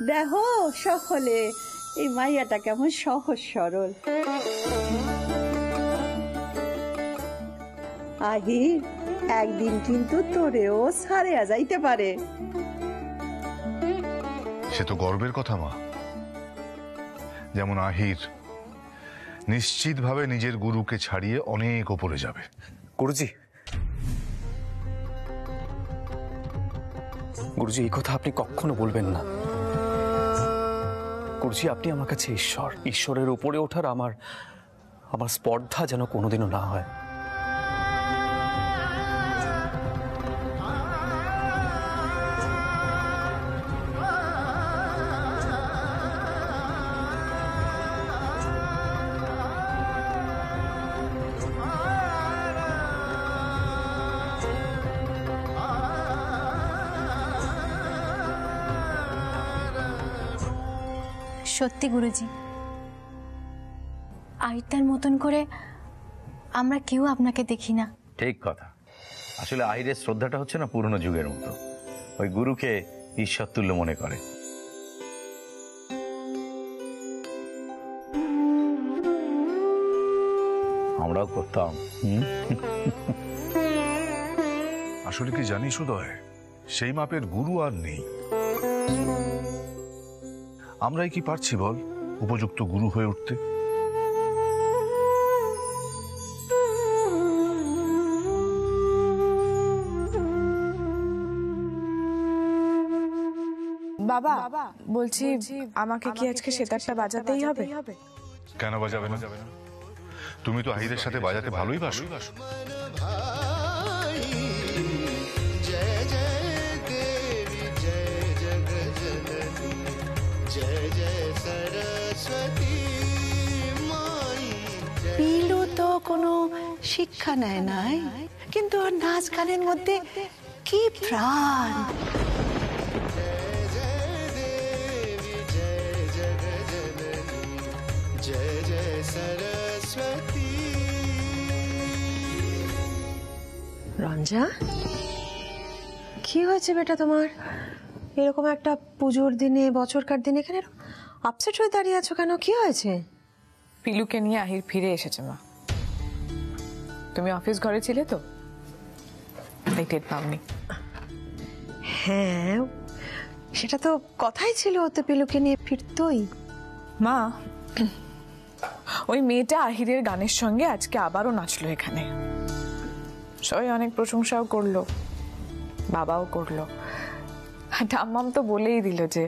দেখো সকলে এই মাইয়াটা কেমন সহজ সরল। আহির একদিন কিন্তু তোরেও ছাড়িয়া যাইতে পারে। সে তো গর্বের কথা মা, যেমন আহির নিশ্চিতভাবে নিজের গুরুকে ছাড়িয়ে অনেক ওপরে যাবে। গুরুজি, গুরুজি এই কথা আপনি কখনো বলবেন না। গুরুজি আপনি আমার কাছে ঈশ্বর, ঈশ্বরের উপরে ওঠার আমার স্পর্ধা যেন কোনোদিনও না হয়। সত্যি গুরুজি, আহিরটার মতন করে আমরা কেউ আপনাকে দেখি না। ঠিক কথা। আসলে আহিরের শ্রদ্ধাটা হচ্ছে না পুরনো যুগের মতো, ওই গুরুকে ঈশ্বর তুল্য মনে করে। আমরাও করতাম। আসলে কি জানিস উদয়, সেই মাপের গুরু আর নেই। আমরাই কি পারছি বল উপযুক্ত গুরু হয়ে উঠতে? বাবা বলছি, আমাকে কি আজকে সেতারটা বাজাতেই হবে? কেন বাজাবে না? তুমি তো আহিরের সাথে বাজাতে ভালোই বাসো। পিলু তো কোনো শিক্ষা নেয় নাই, কিন্তু ওর নাচ গানের মধ্যে কি প্রাণ। রঞ্জা, কি হয়েছে বেটা তোমার? এরকম একটা পুজোর দিনে, বছরকার দিনে এখানে আপসেট হয়ে দাঁড়িয়ে আছো কেন? কি হয়েছে? পিলুকে নিয়ে আহির ফিরে এসেছে মা। তুমি অফিস ঘরে ছিলে তো, তাই টের পাওনি। হ্যাঁ, সেটা তো কথাই ছিল, তো পিলুকে নিয়ে ফিরতই। মা, ওই মেয়েটা আহিরের গানের সঙ্গে আজকে আবারও নাচলো এখানে। সবাই অনেক প্রশংসাও করলো, বাবাও করলো। ঠাম্মাম তো বলেই দিল যে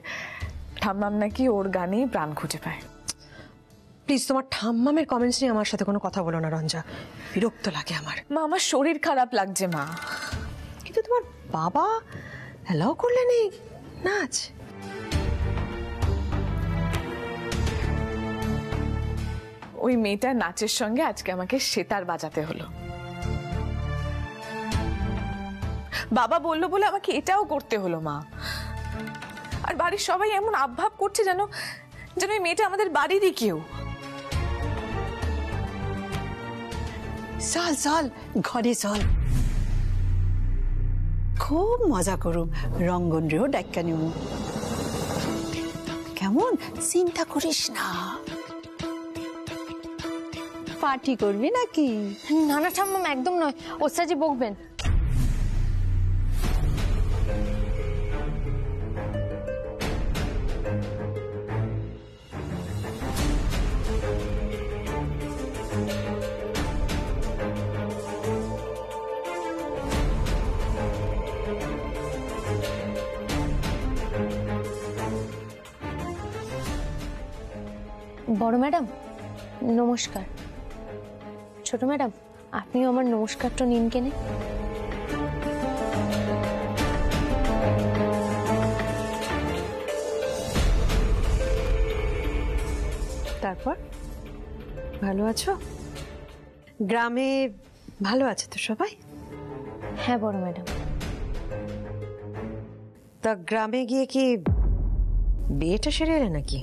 ঠাম্মাম নাকি ওর গানেই প্রাণ খুঁজে পায়। প্লিজ তোমার ঠাম্মামের কমেন্টস নিয়ে আমার সাথে কোনো কথা বলো না রঞ্জা, বিরক্ত লাগে আমার। মা, আমার শরীর খারাপ লাগছে মা। কিন্তু তোমার বাবা অ্যালাউ করলেন এই নাচ? ওই মেয়েটার নাচের সঙ্গে আজকে আমাকে সেতার বাজাতে হলো। বাবা বললো বলে আমাকে এটাও করতে হলো মা। আর বাড়ির সবাই এমন আবভাব করছে যেন ওই মেয়েটা আমাদের বাড়িরই কেউ। চল চল ঘরে চল, খুব মজা করুম, রঙ্গন রেও ডাক্কা নিব। কেমন? চিন্তা করিস না। পার্টি করবি নাকি? না না ঠাম্মাম, একদম নয়, ওস্তাদজি বকবেন। বড় ম্যাডাম নমস্কার। ছোট ম্যাডাম আপনিও আমার নমস্কারটা নিন কেনে। তারপর ভালো আছো? গ্রামে ভালো আছে তো সবাই? হ্যাঁ বড় ম্যাডাম। তা গ্রামে গিয়ে কি বিয়েটা সেরে এলে নাকি?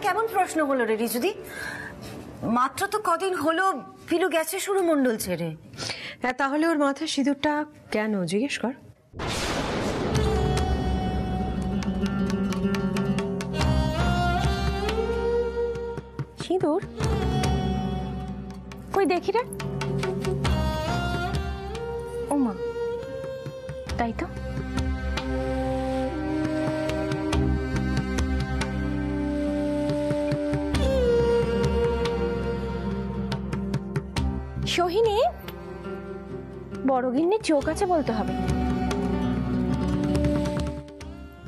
কেমন প্রশ্ন হলো রে রিজুদি? মাত্র তো কদিন হলো পিলু গেছে সুরমণ্ডল ছেড়ে। হ্যাঁ, তাহলে ওর মাথায় সিঁদুরটা কেন জিজ্ঞেস কর। সিঁদুর কই দেখি রে। ও মা, তাই তো। সোহিনী, বড় গিন্নির চোখ আছে বলতে হবে।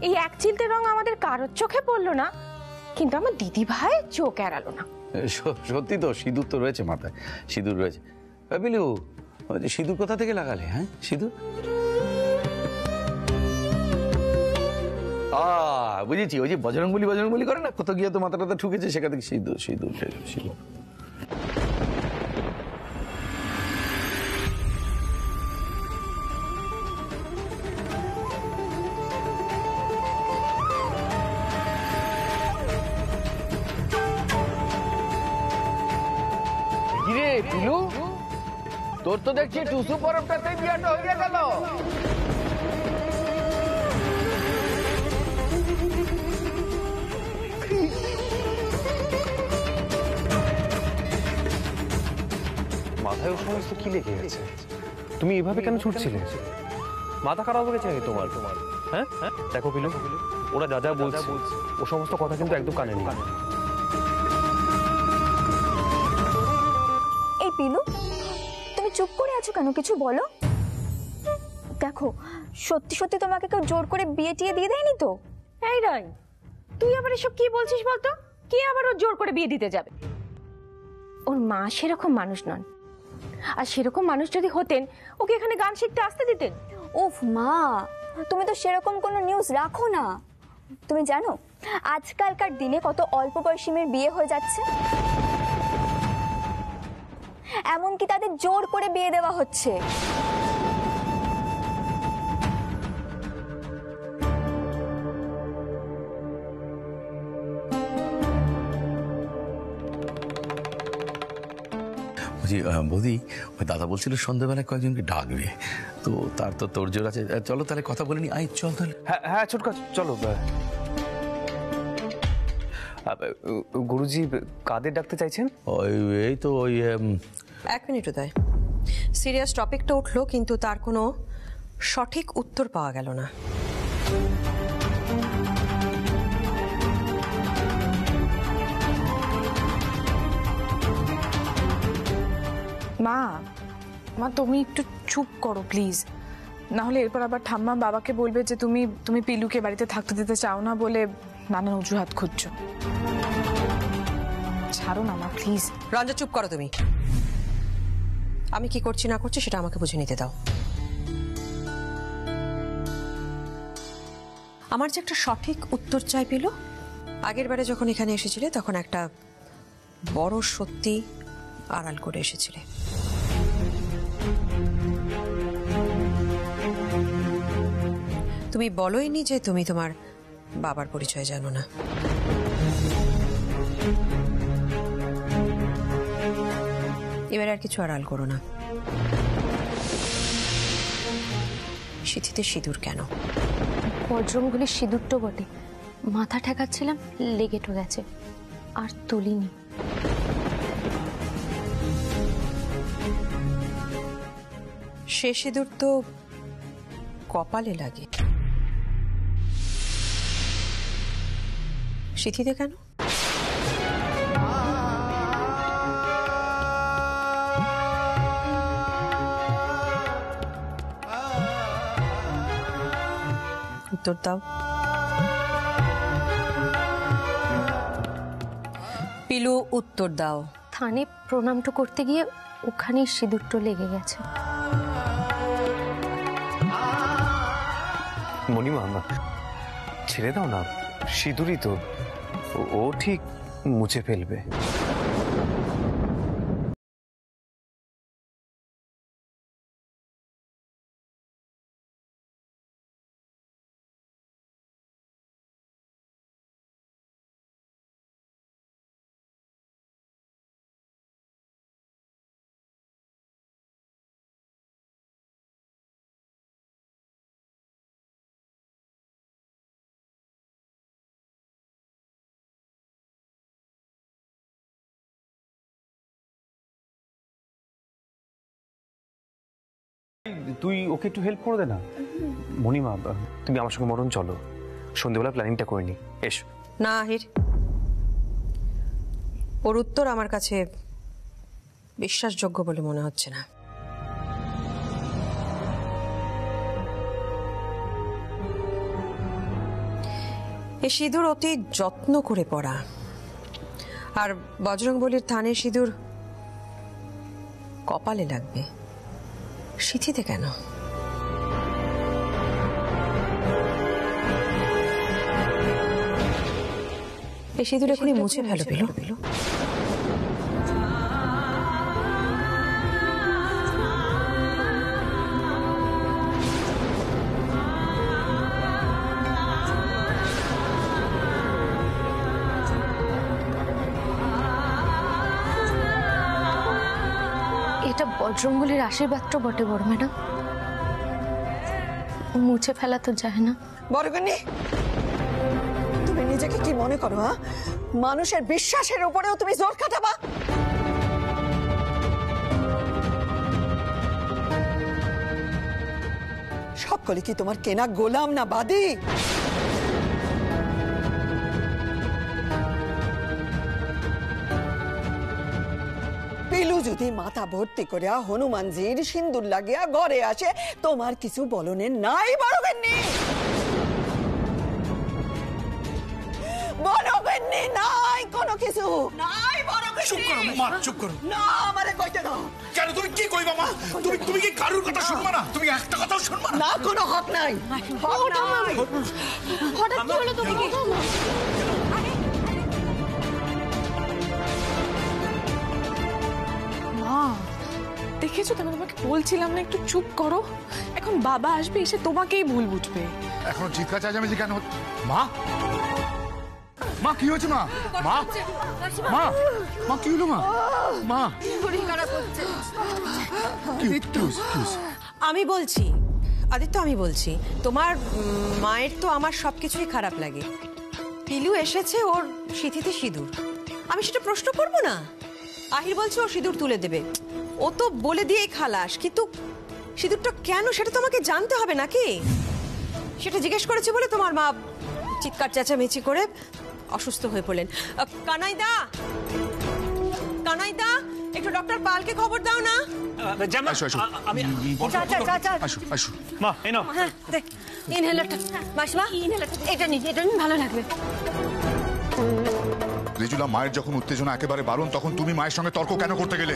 এই এক চিলতে রং আমাদের কারোর চোখে পড়লো না, কিন্তু আমার দিদি ভাই চোখ এড়ালো না। সত্যি তো, সিঁদুর তো রয়েছে মাথায়, সিঁদুর রয়েছে। বিলু, সিঁদুর কোথা থেকে লাগালে? হ্যাঁ, সিঁদুর বুঝেছি, ওই যে বজরংবলী করে না, কোথাও গিয়ে তো মাথাটা ঠুকেছে, সেখান থেকে সিঁদুর সিঁদুর সিঁদুর। কিরে পিলু, তোর তো দেখছি টুসু পরবটাতে বিয়াটা হয়ে গেল। মাথায় ও সমস্ত কি লেগে গেছে? তুমি এভাবে কেন ছুটছিলে? মাথা খারাপ হয়ে গেছে নাকি তোমার? হ্যাঁ, দেখো পিলু, ওরা যা যা বলছে ও সমস্ত কথা কিন্তু একদম কানে নেই। এই পিলু, তুমি চুপ করে আছো কেন? কিছু বলো। দেখো, সত্যি সত্যি তোমাকে কেউ জোর করে বিয়ে টিয়ে দিয়ে দেয়নি তো? এই রাই, তুই আবার এসব কি বলছিস বলতো? কে আবার ওর জোর করে বিয়ে দিতে যাবে? ওর মা সেরকম মানুষ নন, আর সেরকম মানুষ যদি হতেন ওকে এখানে গান শিখতে আসতে দিতেন। উফ মা, তুমি তো সেরকম কোনো নিউজ রাখো না। তুমি জানো আজকালকার দিনে কত অল্প বয়সী মেয়ের বিয়ে হয়ে যাচ্ছে, এমনকি তাদের জোর করে বিয়ে দেওয়া হচ্ছে। বৌদি, ওই দাদা বলছিল সন্ধ্যাবেলায় কয়েকজনকে ডাকবে, তো তার তো তোর জোর আছে। চলো তাহলে কথা বলে নি। আই চল তাহলে। হ্যাঁ ছোটকা, চলো। গুরুজি কাদের ডাকতে চাইছেন? এই তো ওই 1 মিনিট উদয়, সিরিয়াস টপিকটা উঠলো কিন্তু তার কোনো সঠিক উত্তর পাওয়া গেল না। মা, তুমি একটু চুপ করো প্লিজ, না হলে এরপর আবার ঠাম্মা বাবাকে বলবে যে তুমি পিলুকে বাড়িতে থাকতে দিতে চাও না বলে নানান অজুহাত খুঁজছো। ছাড়ো না মা, প্লিজ। রঞ্জা, চুপ করো তুমি। আমি কি করছি না করছি সেটা আমাকে বুঝে নিতে দাও। আমার যে একটা সঠিক উত্তর চাই পেল, আগের বারে যখন এখানে এসেছিলে তখন একটা বড় সত্যি আড়াল করে এসেছিলে। তুমি বলোইনি যে তুমি তোমার বাবার পরিচয় জানো না। এবার আর কিছু আড়াল করো না। সিঁথিতে সিঁদুর কেন? বজ্রমগুলির সিঁদুরটো বটে, মাথা ঠেকাচ্ছিলাম, লেগেটো গেছে, আর তুলিনি। সে সিঁদুর তো কপালে লাগে, সিঁথিতে কেন? উত্তর দাও পিলু, উত্তর দাও। থানে প্রণামটা করতে গিয়ে ওখানেই সিঁদুরটো লেগে গেছে। মণিমা, ছেড়ে দাও না, সিঁদুরই তো, ও ঠিক মুছে ফেলবে। তুই ওকে একটু হেল্প করে দে না। মণিমা, তুমি আমার সঙ্গে মরণ চলো, সন্ধ্যেবেলা প্ল্যানিংটা করে নি। এসো। না আহির, ওর উত্তর আমার কাছে বিশ্বাসযোগ্য বলে মনে হচ্ছে না। এ সিঁদুর অতি যত্ন করে পরা, আর বজরংবলীর থানের সিঁদুর কপালে লাগবে, সিঁথিতে কেন? এই সিঁদুর এখনই মুছে ফেলো পিলু। এটা বজরংবলীর আশীর্বাদ তো বটে বড় ম্যাডাম, মুছে ফেলা তো যায় না। বড়গিন্নি, তুমি নিজেকে কি মনে করো? মানুষের বিশ্বাসের উপরেও তুমি জোর খাটাবা? সকলে কি তোমার কেনা গোলাম না বাদী? পিলু যদি মাথা ভর্তি করিয়া হনুমানজির সিন্দুর লাগিয়া ঘরে আসে, তোমার কিছু বলনের নাই বড়গিন্নি? বড়গিন্নি নাই কোনো কিছু নাই বড়গিন্নি। চুপ করো মা, চুপ করো। না, আমারে কইতে দাও। কেন তুমি কি কইবা মা? তুমি কি কারুর কথা শুনবা না? তুমি একটা কথাও শুনবা না? না, কোনো হক নাই। হক নাই। হঠাৎ কি হলো তোমাকে? মা, দেখেছো তো, আমি তোমাকে বলছিলাম না একটু চুপ করো। এখন বাবা আসবে, এসে তোমাকেই ভুল বুঝবে। এখনো চিৎকার চেঁচামেচি কেন? মা, মা কি হয়েছে? মা, মা, মা, মা কি হলো? মা, মা আমি বলছি আদিত্য, আমি বলছি, তোমার মায়ের তো আমার সবকিছুই খারাপ লাগে। পিলু এসেছে, ওর সিঁথিতে সিঁদুর, আমি সেটা প্রশ্ন করব না? আহির বলছে ও সিঁদুর তুলে দেবে, ও তো বলে দিয়েই খালাস, কিন্তু সিঁদুরটা কেন সেটা তো আমাকে জানতে হবে নাকি? সেটা জিজ্ঞেস করেছে বলে তোমার মা চিৎকার চেঁচামেচি করে অসুস্থ হয়ে পড়লেন। কানাইদা, কানাইদা, একটু ডক্টর পালকে খবর দাও না। আসো, আসো, আসো, আসো। মা, এই নাও। হ্যাঁ, দেখ ইনহেলারটা। মাসিমা, এটা নিন, ভালো লাগবে। রেজুলা, মায়ের যখন উত্তেজনা একেবারে বারণ, তখন তুমি মায়ের সঙ্গে তর্ক কেন করতে গেলে?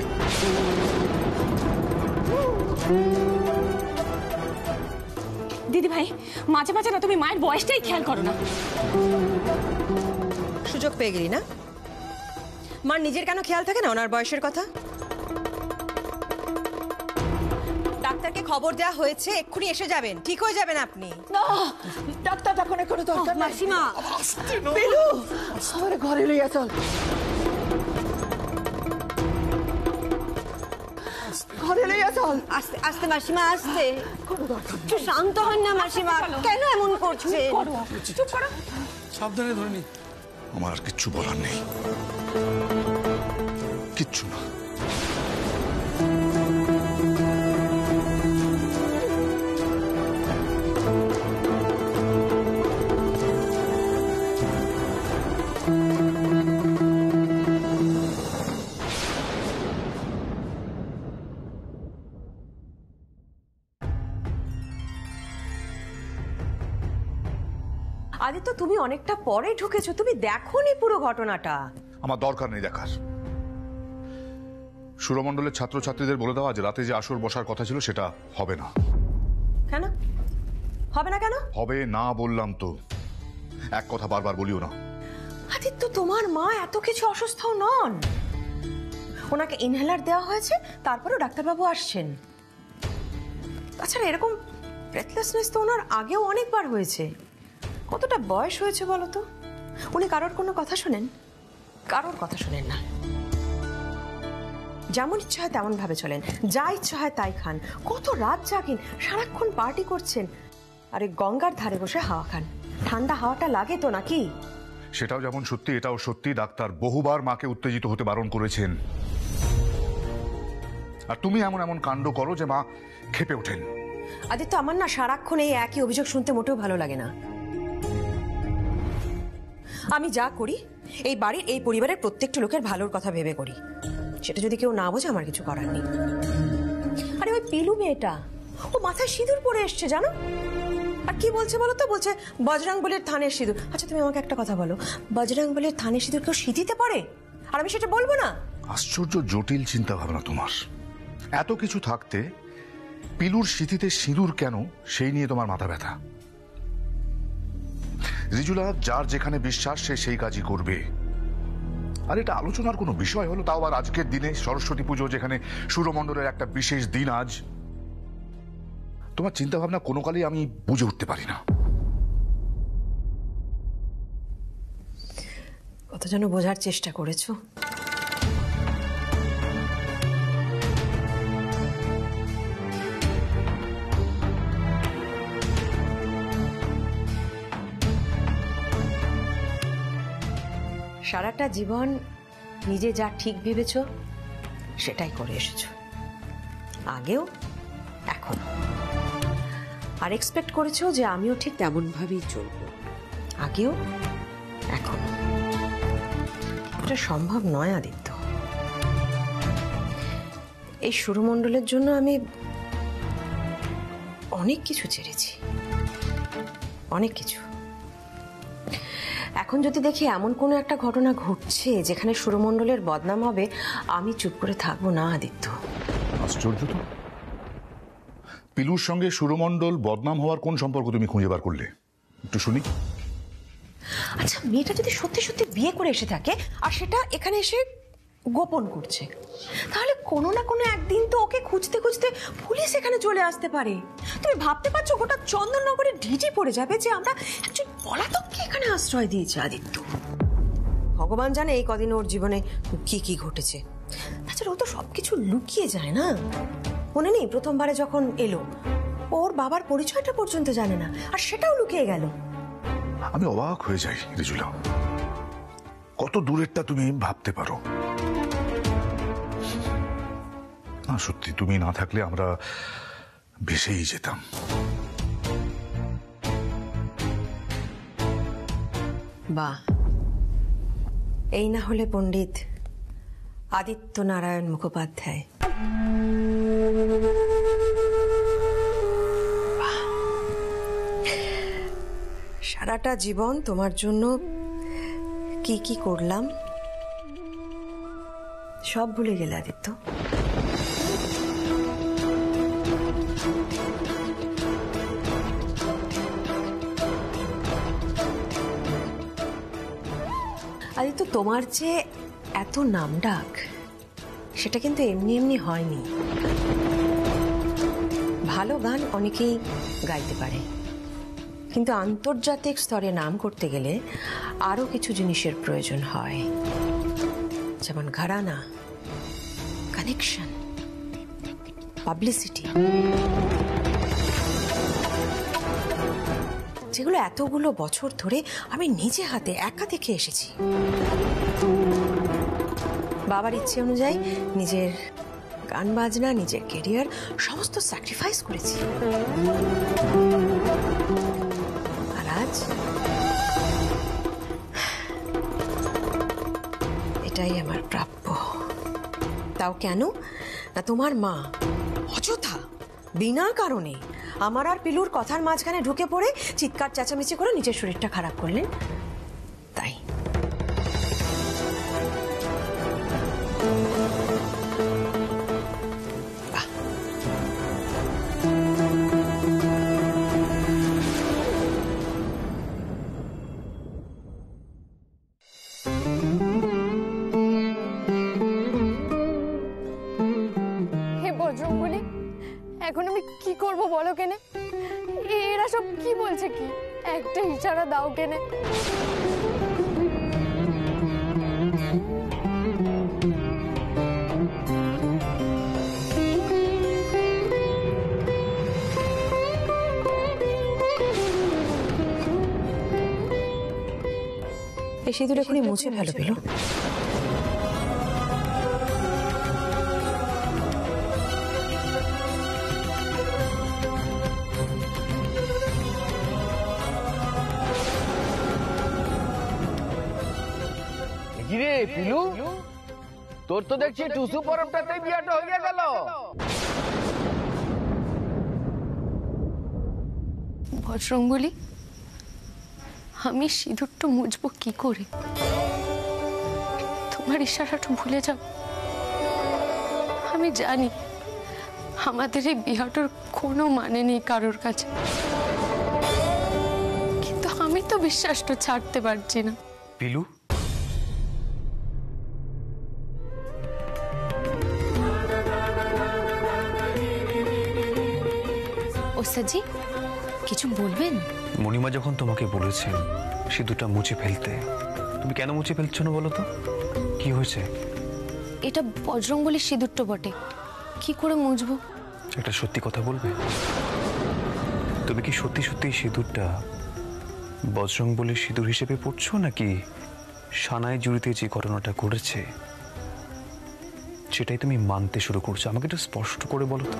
দিদি ভাই, মাঝে মাঝে না তুমি মায়ের বয়সটাই খেয়াল করো না। সুযোগ পেয়ে গেলি না? মার নিজের কেন খেয়াল থাকে না ওনার বয়সের কথা? ডাক্তারকে খবর দেওয়া হয়েছে, এক্ষুনি এসে যাবেন, ঠিক হয়ে যাবেন আপনি। না, ডাক্তার দেখানোর কোনো দরকার নাই। মাসিমা, পিলু, আমার ঘরে লইয়া চল। ঘরে লইয়া চল। আস্তে আস্তে মাসিমা, আস্তে। একটু শান্ত হন না মাসিমা, কেন এমন করছে? চুপ করো। সাবধানে ধরে নি। আমার আর কিচ্ছু বলার নেই, কিচ্ছু না। আদিত্য, তুমি অনেকটা পরে ঢুকেছো, তুমি দেখোনি পুরো ঘটনাটা। আমার দরকার নেই দেখার। সুরমণ্ডলের ছাত্রছাত্রীদের বলে দাও আজ রাতে যে আসর বসার কথা ছিল সেটা হবে না। কেন হবে না? কেন হবে না বললাম তো, এক কথা বারবার বলিও না। আদিত্য, তোমার মা এত কিছু অসুস্থ নন, ওনাকে ইনহেলার দেওয়া হয়েছে, তারপরেও ডাক্তারবাবু আসছেন। তাছাড়া এরকম ব্রেথলেসনেস তো ওনার আগেও অনেকবার হয়েছে। কতটা বয়স হয়েছে বলো তো? উনি কারোর কোনো কথা শোনেন? কারোর কথা শোনেন না। যেমন ইচ্ছা হয় তেমন ভাবে চলেন, যা ইচ্ছা হয় তাই খান, কত রাত জাগেন, সারাক্ষণ পার্টি করছেন, আরে গঙ্গার ধারে বসে হাওয়া খান। ঠান্ডা হাওয়াটা লাগে তো নাকি? সেটাও যেমন সত্যি এটাও সত্যি, ডাক্তার বহুবার মাকে উত্তেজিত হতে বারণ করেছেন। আর তুমি এমন এমন কাণ্ড করো যে মা ক্ষেপে ওঠেন। আদিত্য, আমার না সারাক্ষণ এই একই অভিযোগ শুনতে মোটেও ভালো লাগে না। আমি যা করি এই বাড়ির এই পরিবারের প্রত্যেকটা লোকের ভালোর কথা ভেবে করি, সেটা যদি কেউ না বোঝে আমার কিছু করার নেই। আরে ওই পিলু মেয়েটা, ও মাথায় সিঁদুর পরে এসছে জানো, আর কি বলছে বলো তো, বলছে বজরংবলীর থানের সিঁদুর। আচ্ছা তুমি আমাকে একটা কথা বলো, বজরংবলীর থানের সিঁদুর কেউ সিঁথিতে পড়ে? আর আমি সেটা বলবো না? আশ্চর্য জটিল চিন্তা ভাবনা তোমার। এত কিছু থাকতে পিলুর সিঁথিতে সিঁদুর কেন, সেই নিয়ে তোমার মাথা ব্যথা। রিজুলা, যার যেখানে বিশ্বাস সে সেই কাজই করবে। আর এটা আলোচনার কোনো বিষয় হলো, তাও আবার আজকের দিনে, সরস্বতী পুজো, যেখানে সূর্যমণ্ডলের একটা বিশেষ দিন আজ। তোমার চিন্তা ভাবনা কোনো কালেই আমি বুঝে উঠতে পারি না। কত যেন বোঝার চেষ্টা করেছো। সারাটা জীবন নিজে যা ঠিক ভেবেছ সেটাই করে এসেছো, আগেও এখন। আর এক্সপেক্ট করেছো যে আমিও ঠিক তেমন ভাবেই চলবো, আগেও এখন। এটা সম্ভব নয় আদিত্য। এই সূর্যমণ্ডলের জন্য আমি অনেক কিছু ছেড়েছি, অনেক কিছু। এখন যদি দেখি এমন কোনো একটা ঘটনা ঘটছে যেখানে সূর্যমণ্ডলের বদনাম হবে, আমি চুপ করে থাকবো না আদিত্য। আশ্চর্য তো, পিলুর সঙ্গে সূর্যমণ্ডল বদনাম হওয়ার কোন সম্পর্ক তুমি খুঁজে বার করলে, একটু শুনি। আচ্ছা, মেয়েটা যদি সত্যি সত্যি বিয়ে করে এসে থাকে আর সেটা এখানে এসে গোপন করছে, তাহলে কোনো না কোনো একদিন তো ওকে খুঁজতে খুঁজতে পুলিশ এখানে চলে আসতে পারে। তুমি ভাবতে পারছো গোটা চন্দননগরে ঢিঢি পড়ে যাবে যে আমরা একজন পলাতককে এখানে আশ্রয় দিয়েছি আদিত্য। ভগবান জানে এই কদিন ওর জীবনে কি কি ঘটেছে। তাছাড়া ও তো সবকিছু লুকিয়ে যায় না। মনে নেই প্রথমবারে যখন এলো, ওর বাবার পরিচয়টা পর্যন্ত জানে না, আর সেটাও লুকিয়ে গেল। আমি অবাক হয়ে যাই রিজুলা, কত দূরেরটা তুমি ভাবতে পারো। না সত্যি, তুমি না থাকলে আমরা ভেসেই যেতাম। বাহ, এই না হলে পণ্ডিত আদিত্য নারায়ণ মুখোপাধ্যায়। সারাটা জীবন তোমার জন্য কি কি করলাম সব ভুলে গেলে আদিত্য। আদিত্য, তোমার যে এত নাম ডাক, সেটা কিন্তু এমনি এমনি হয়নি। ভালো গান অনেকেই গাইতে পারে, কিন্তু আন্তর্জাতিক স্তরে নাম করতে গেলে আরো কিছু জিনিসের প্রয়োজন হয়, যেমন ঘরানা, কানেকশন, পাবলিসিটি, যেগুলো এতগুলো বছর ধরে আমি নিজে হাতে একা দেখে এসেছি। বাবার ইচ্ছে অনুযায়ী নিজের গান বাজনা, নিজের ক্যারিয়ার সমস্ত স্যাক্রিফাইস করেছি। আর আজ এটাই আমার প্রাপ্য। তাও কেন না, তোমার মা অযথা বিনা কারণে আমার আর পিলুর কথার মাঝখানে ঢুকে পড়ে চিৎকার চেঁচামেচি করে নিজের শরীরটা খারাপ করলেন, তাই। হে বজরংবলী, এখন আমি কি করব বলো কেনে? এরা সব কি বলছে, কি একটা ইশারা দাও কেনে। এই সিঁদুর এখনই মুছে ফেলো পেলো। কিরে পিলু, তোর তো দেখছি টুসু পরবটাতেই বিয়াটা হয়ে গেল। বজরঙ্গলি, আমি সিঁদুরটা মুছবো কি করে? তোমার ইশারাটা ভুলে যাও। আমি জানি আমাদের এই বিয়াটার কোনো মানে নেই কারোর কাছে, কিন্তু আমি তো বিশ্বাসটা ছাড়তে পারছি না। পিলু, ওস্তাদজি কিছু বলবেন? মণিমা যখন তোমাকে বলেছেন সিঁদুরটা মুছে ফেলতে, তুমি কেন মুছে ফেলছো না বলো তো? কি হয়েছে? এটা বজরঙ্গলির সিঁদুরটা বটে, কি করে মুছবো? একটা সত্যি কথা বলবে? তুমি কি সত্যি সত্যি সিঁদুরটা বজরঙ্গলির সিঁদুর হিসেবে পড়ছো, নাকি সানাই জুড়িতে যে ঘটনাটা ঘটেছে সেটাই তুমি মানতে শুরু করছো? আমাকে একটু স্পষ্ট করে বলো তো।